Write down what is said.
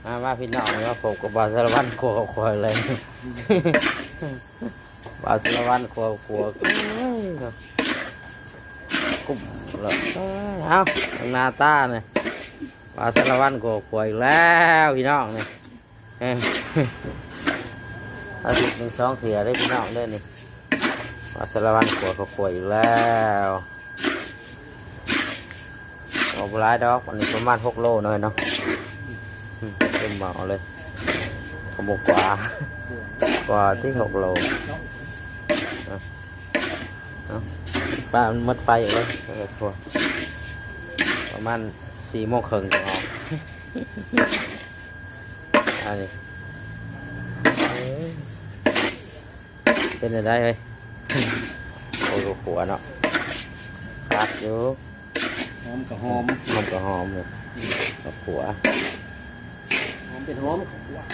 มาพี่น้องเนาะผมกับบาสารวัตรครัวกับครัวเลยบาสารวัตรครัวกุ๊บเลยเอาหน้าตาเนี่ยบาสารวัตรครัวอีกแล้วพี่น้องเนี่ยอาทิตย์หนึ่งสองเสียได้พี่น้องได้นี่บาสารวัตรครัวอีกแล้วเอาปลาดอกวันนี้ประมาณ6 โลหน่อยเนาะเต็มเบาเลยขบกว่าที่6 โลปลามันมัดไฟเลยทัวประมาณ4 โมงครึ่งจะออกอันนี้เป็นอะไรเฮ้ยโอ้โหขัวเนาะคัดอยู่หอมกับหอมเลยขัวหอมเป็นหอมของหวาน